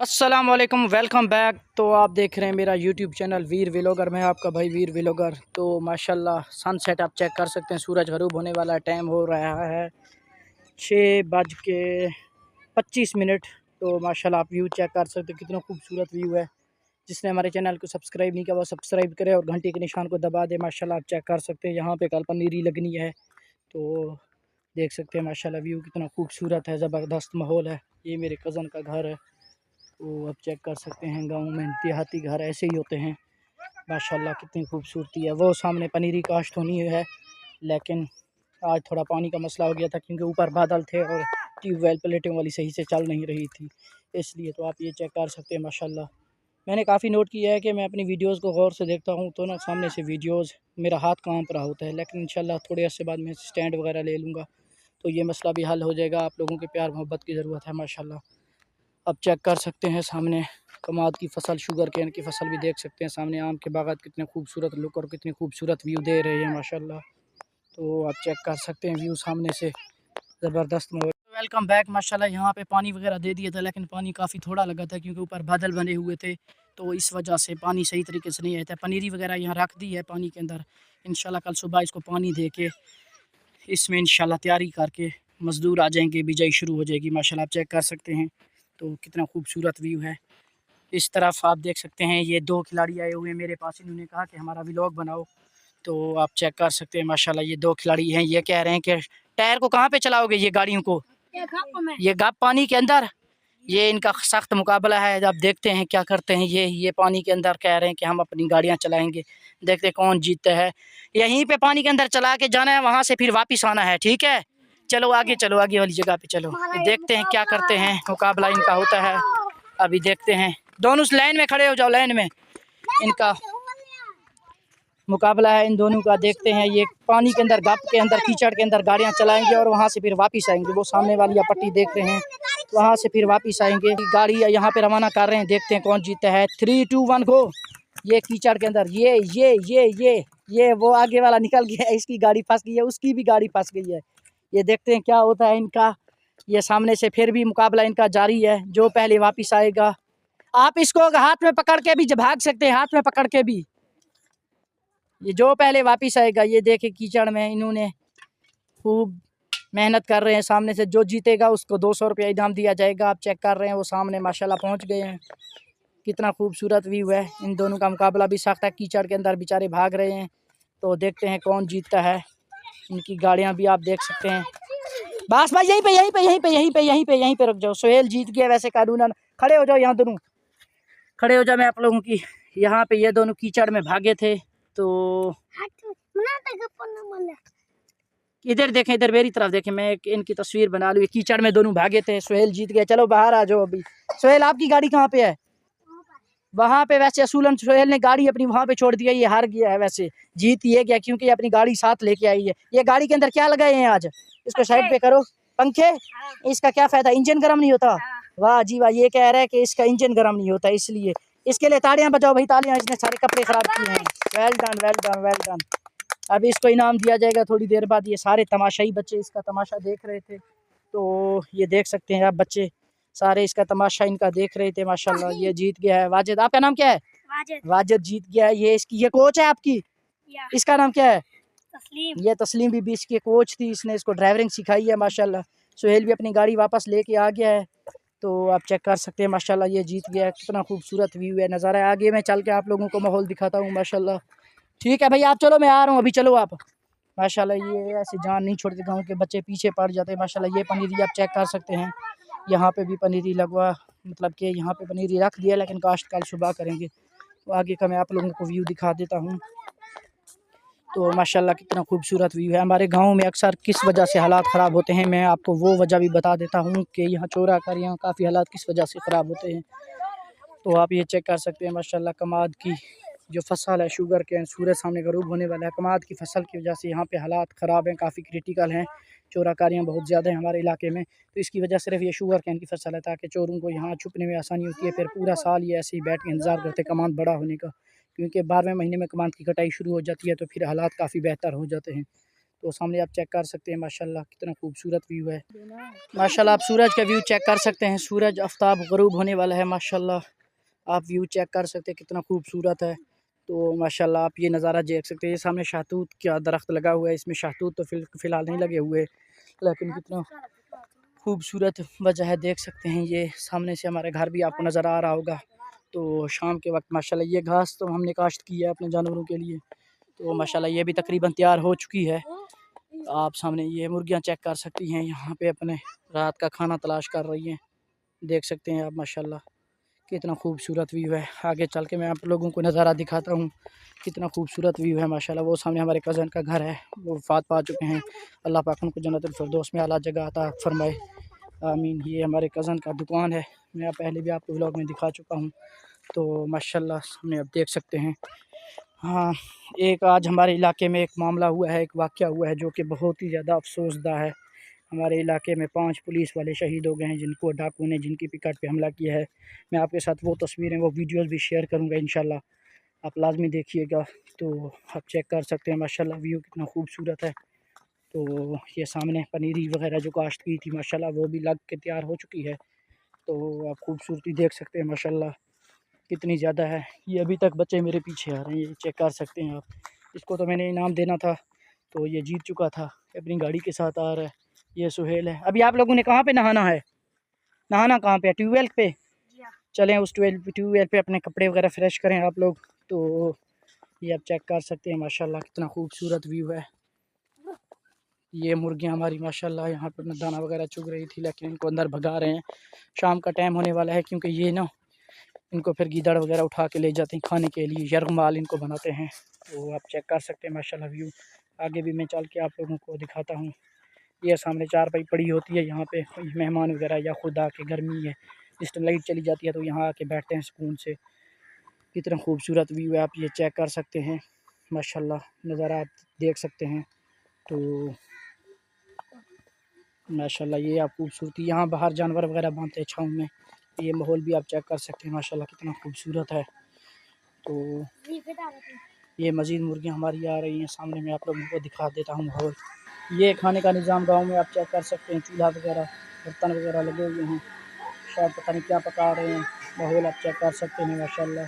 अस्सलाम वालेकुम, welcome back. तो आप देख रहे हैं मेरा यूट्यूब चैनल वीर व्लॉगर। मैं आपका भाई वीर व्लॉगर। तो माशाल्लाह सनसेट आप चेक कर सकते हैं। सूरज गरूब होने वाला टाइम हो रहा है 6:25। तो माशाल्लाह आप व्यू चेक कर सकते हैं, कितना खूबसूरत व्यू है। जिसने हमारे चैनल को सब्सक्राइब नहीं किया वो सब्सक्राइब करे और घंटे के निशान को दबा दे। माशाल्लाह आप चेक कर सकते हैं, यहाँ पे कल पनीरी लगनी है। तो देख सकते हैं माशाल्लाह व्यू कितना खूबसूरत है, ज़बरदस्त माहौल है। ये मेरे कज़न का घर है। तो आप चेक कर सकते हैं, गांव में देहाती घर ऐसे ही होते हैं। माशाल्लाह कितनी खूबसूरती है। वो सामने पनीरी काश्त होनी है, लेकिन आज थोड़ा पानी का मसला हो गया था क्योंकि ऊपर बादल थे और ट्यूबवेल प्लेटों वाली सही से चल नहीं रही थी, इसलिए। तो आप ये चेक कर सकते हैं माशाल्लाह। मैंने काफ़ी नोट किया है कि मैं अपनी वीडियोस को गौर से देखता हूँ तो ना सामने से वीडियोस मेरा हाथ कांप रहा होता है, लेकिन इंशाल्लाह थोड़े अर्से बाद मैं स्टैंड वगैरह ले लूँगा तो ये मसला भी हल हो जाएगा। आप लोगों के प्यार मोहब्बत की ज़रूरत है माशाल्लाह। अब चेक कर सकते हैं सामने कमाद की फसल, शुगर केन की फसल भी देख सकते हैं। सामने आम के बागात कितने खूबसूरत लुक और कितनी खूबसूरत व्यू दे रहे हैं माशाल्लाह। तो आप चेक कर सकते हैं व्यू सामने से, ज़बरदस्त माहौल। Welcome back. माशाल्लाह यहाँ पे पानी वगैरह दे दिया था, लेकिन पानी काफ़ी थोड़ा लगा था क्योंकि ऊपर बादल बने हुए थे, तो इस वजह से पानी सही तरीके से नहीं आया था। पनीरी वगैरह यहाँ रख दी है पानी के अंदर। इंशाल्लाह कल सुबह इसको पानी दे के इसमें इंशाल्लाह तैयारी करके मज़दूर आ जाएंगे, बिजाई शुरू हो जाएगी। माशाल्लाह आप चेक कर सकते हैं तो कितना खूबसूरत व्यू है। इस तरफ आप देख सकते हैं ये दो खिलाड़ी आए हुए हैं मेरे पास, इन्होंने कहा कि हमारा व्लॉग बनाओ। तो आप चेक कर सकते हैं माशाल्लाह ये दो खिलाड़ी हैं। ये कह रहे हैं कि टायर को कहाँ पे चलाओगे ये गाड़ियों को? ये गप पानी के अंदर। ये इनका सख्त मुकाबला है। अब देखते हैं क्या करते हैं। ये पानी के अंदर कह रहे हैं कि हम अपनी गाड़ियाँ चलाएंगे, देखते हैं कौन जीतता है। यहीं पे पानी के अंदर चला के जाना है, वहाँ से फिर वापस आना है। ठीक है, चलो आगे, चलो आगे वाली जगह पे चलो। देखते हैं क्या करते हैं, मुकाबला इनका होता है। अभी देखते हैं, दोनों लाइन में खड़े हो जाओ, लाइन में इनका मुकाबला है इन दोनों का। देखते हैं ये पानी के अंदर, गप के अंदर, कीचड़ के अंदर गाड़ियां चलाएंगे और वहां से फिर वापस आएंगे। वो सामने वाली आप पट्टी देख रहे हैं, वहां से फिर वापस आएंगे। गाड़ी यहाँ पे रवाना कर रहे हैं, देखते हैं कौन जीतता है। 3 2 1 गो। ये कीचड़ के अंदर ये वो आगे वाला निकल गया है, इसकी गाड़ी फंस गई है, उसकी भी गाड़ी फंस गई है। ये देखते हैं क्या होता है इनका। ये सामने से फिर भी मुकाबला इनका जारी है, जो पहले वापिस आएगा। आप इसको हाथ में पकड़ के भी भाग सकते हैं, हाथ में पकड़ के भी। ये जो पहले वापस आएगा। ये देखे कीचड़ में इन्होंने खूब मेहनत कर रहे हैं। सामने से जो जीतेगा उसको 200 रुपया इनाम दिया जाएगा। आप चेक कर रहे हैं वो सामने माशाल्लाह पहुंच गए हैं। कितना खूबसूरत व्यू है। इन दोनों का मुकाबला भी सख्त है, कीचड़ के अंदर बेचारे भाग रहे हैं। तो देखते हैं कौन जीतता है। इनकी गाड़ियाँ भी आप देख सकते हैं। बस भाई यहीं पे रुक जाओ। सोहेल जीत गया वैसे कानूनन। खड़े हो जाओ, यहाँ दोनों खड़े हो जाओ। मैं आप लोगों की यहाँ पे ये दोनों कीचड़ में भागे थे। तो इधर देखें, इधर मेरी तरफ देखें, मैं इनकी तस्वीर बना लूँ। कीचड़ में दोनों भागे थे, सोहेल जीत गया। चलो बाहर आ जाओ अभी। सोहेल आपकी गाड़ी कहाँ पे है? वहाँ पे। वैसे असूलन सोहेल ने गाड़ी अपनी वहाँ पे छोड़ दिया, ये हार गया है। वैसे जीत ये गया क्योंकि ये अपनी गाड़ी साथ लेके आई है। ये गाड़ी के अंदर क्या लगाए हैं आज? इसको साइड पे करो। पंखे? इसका क्या फायदा, इंजन गर्म नहीं होता? वाह जी वाह। ये कह रहा है कि इसका इंजन गर्म नहीं होता, इसलिए। इसके लिए तालियां बजाओ भाई, तालियां। इसने सारे कपड़े खराब किए हैं। Well done, well done, well done. अभी इसको इनाम दिया जाएगा थोड़ी देर बाद। ये सारे तमाशाई बच्चे इसका तमाशा देख रहे थे, तो ये देख सकते हैं आप, बच्चे सारे इसका तमाशा इनका देख रहे थे। माशाल्लाह ये जीत गया है। वाजिद, आपका नाम क्या है? वाजिद जीत गया है। ये इसकी, ये कोच है आपकी? इसका नाम क्या है? तस्लीम। ये तस्लीम बीबी इसकी कोच थी, इसने इसको ड्राइवरिंग सिखाई है माशाल्लाह। सोहेल भी अपनी गाड़ी वापस लेके आ गया है। तो आप चेक कर सकते हैं माशाल्लाह ये जीत गया है। कितना खूबसूरत व्यू है, नज़ारा है। आगे मैं चल के आप लोगों को माहौल दिखाता हूँ माशाल्लाह। ठीक है भाई, आप चलो, मैं आ रहा हूँ अभी। चलो आप। माशाल्लाह ये ऐसे जान नहीं छोड़ते, गांव के बच्चे पीछे पड़ जाते हैं माशाल्लाह। ये पनीरी आप चेक कर सकते हैं, यहाँ पे भी पनीरी लगवा, मतलब कि यहाँ पे पनीरी रख दिया, लेकिन काश्त कल सुबह करेंगे। तो आगे का मैं आप लोगों को व्यू दिखा देता हूँ। तो माशाल्लाह कितना खूबसूरत व्यू है। हमारे गांव में अक्सर किस वजह से हालात ख़राब होते हैं, मैं आपको वो वजह भी बता देता हूँ कि यहाँ चोराकारियाँ काफ़ी हालात किस वजह से ख़राब होते हैं। तो आप ये चेक कर सकते हैं माशाल्लाह कमाद की जो फसल है, शुगर केन, सूरज सामने गरूब होने वाला है। कमाद की फसल की वजह से यहाँ पे हालात ख़राब हैं, काफ़ी क्रिटिकल हैं। चोराकारियाँ बहुत ज़्यादा हैं हमारे इलाके में, तो इसकी वजह सिर्फ ये शुगर केन की फसल है, ताकि चोरों को यहाँ छुपने में आसानी होती है। फिर पूरा साल ये ऐसे ही बैठ के इंतज़ार करते कमाद बड़ा होने का, क्योंकि 12वें महीने में कमाद की कटाई शुरू हो जाती है, तो फिर हालात काफ़ी बेहतर हो जाते हैं। तो सामने आप चेक कर सकते हैं माशाल्लाह कितना खूबसूरत व्यू है। माशाल्लाह आप सूरज का व्यू चेक कर सकते हैं, सूरज आफ्ताब गरूब होने वाला है माशाल्लाह। आप व्यू चेक कर सकते हैं कितना खूबसूरत है। तो माशाल्लाह आप ये नज़ारा देख सकते हैं। ये सामने शहतूत का दरख्त लगा हुआ है, इसमें शहतूत तो फ़िलहाल नहीं लगे हुए, लेकिन कितना खूबसूरत वजह है देख सकते हैं। ये सामने से हमारे घर भी आपको नज़र आ रहा होगा। तो शाम के वक्त माशाल्लाह ये घास तो हमने काश्त की है अपने जानवरों के लिए, तो माशाल्लाह ये भी तकरीबन तैयार हो चुकी है। आप सामने ये मुर्गियाँ चेक कर सकती हैं, यहाँ पे अपने रात का खाना तलाश कर रही हैं, देख सकते हैं आप माशाल्लाह कितना खूबसूरत व्यू है। आगे चल के मैं आप लोगों को नज़ारा दिखाता हूँ कितना खूबसूरत व्यू है माशाल्लाह। वो सामने हमारे कज़न का घर है, वो वफ़ात पा चुके हैं, अल्लाह पाक उनको जन्नतुल फिरदौस में आला जगह अता फरमाए, आमीन। ये हमारे कज़न का दुकान है, मैं पहले भी आपको व्लॉग में दिखा चुका हूँ। तो माशाल्लाह सामने आप देख सकते हैं। हाँ, एक आज हमारे इलाके में एक मामला हुआ है, एक वाक़या हुआ है जो कि बहुत ही ज़्यादा अफ़सोसदा है। हमारे इलाके में 5 पुलिस वाले शहीद हो गए हैं, जिनको डाकू ने जिनकी पिकअप पे हमला किया है। मैं आपके साथ वो तस्वीरें, वो वीडियोज़ भी शेयर करूँगा इंशाल्लाह, आप लाज़मी देखिएगा। तो आप चेक कर सकते हैं माशाल्लाह व्यू कितना खूबसूरत है। तो ये सामने पनीरी वग़ैरह जो काश्त की थी माशाल्लाह वो भी लग के तैयार हो चुकी है। तो आप खूबसूरती देख सकते हैं माशाल्लाह कितनी ज़्यादा है। ये अभी तक बच्चे मेरे पीछे आ रहे हैं, ये चेक कर सकते हैं आप। इसको तो मैंने इनाम देना था, तो ये जीत चुका था, अपनी गाड़ी के साथ आ रहा है। ये सुहेल है। अभी आप लोगों ने कहाँ पे नहाना है? नहाना कहाँ पे है? ट्यूबवेल पे? चलें उस ट्यूबवेल पे अपने कपड़े वगैरह फ्रेश करें आप लोग। तो ये आप चेक कर सकते हैं माशाल्लाह कितना खूबसूरत व्यू है। ये मुर्गियाँ हमारी माशाल्लाह यहाँ पे अपना दाना वगैरह चुग रही थी, लेकिन इनको अंदर भगा रहे हैं। शाम का टाइम होने वाला है, क्योंकि ये ना इनको फिर गीदड़ वगैरह उठा के ले जाते हैं खाने के लिए, यरगमाल इनको बनाते हैं। तो आप चेक कर सकते हैं माशाल्लाह व्यू। आगे भी मैं चल के आप लोगों को दिखाता हूँ। ये सामने चारपाई पड़ी होती है, यहाँ पे कोई मेहमान वगैरह या खुद आके, गर्मी है जिस टाइम लाइट चली जाती है तो यहाँ आके बैठते हैं सुकून से। कितना खूबसूरत व्यू है, आप ये चेक कर सकते हैं माशाल्लाह, नज़ारा आप देख सकते हैं। तो माशाल्लाह ये आप खूबसूरती, यहाँ बाहर जानवर वगैरह बांधते हैं छाँव में। ये माहौल भी आप चेक कर सकते हैं माशाल्लाह कितना खूबसूरत है। तो ये मज़ीद मुर्गियाँ हमारी आ रही हैं, सामने मैं आप लोगों को दिखा देता हूँ माहौल। ये खाने का निज़ाम गाँव में आप चेक कर सकते हैं, चूल्हा वगैरह, बर्तन वगैरह लगे हुए हैं, शायद पता नहीं क्या पका रहे हैं। माहौल आप चेक कर सकते हैं माशाल्लाह।